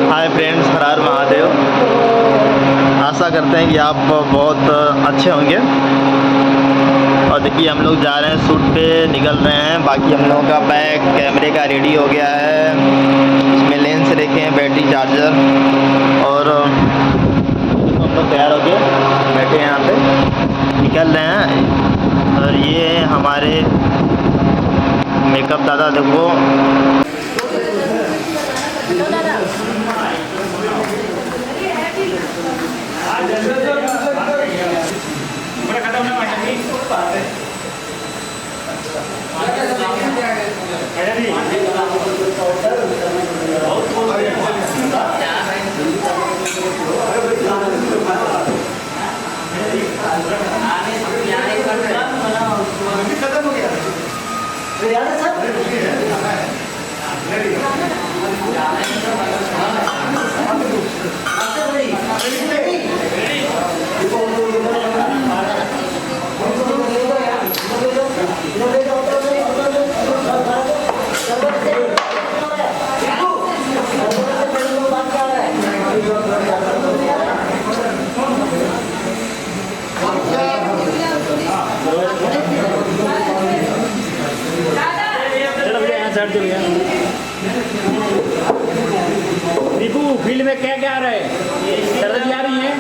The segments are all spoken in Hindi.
हाय फ्रेंड्स, हर हर महादेव। आशा करते हैं कि आप बहुत अच्छे होंगे। और देखिए हम लोग जा रहे हैं शूट पे, निकल रहे हैं। बाकी हम लोगों का बैग कैमरे का रेडी हो गया है। इसमें लेंस रखे हैं, बैटरी, चार्जर, और हम लोग तैयार हो गए बैठे हैं यहाँ पे, निकल रहे हैं। और ये हमारे मेकअप दादा, देखो दीपू फील्ड में क्या क्या आ रहा है? सर्दी आ रही है?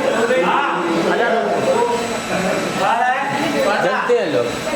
जलते हैं लोग।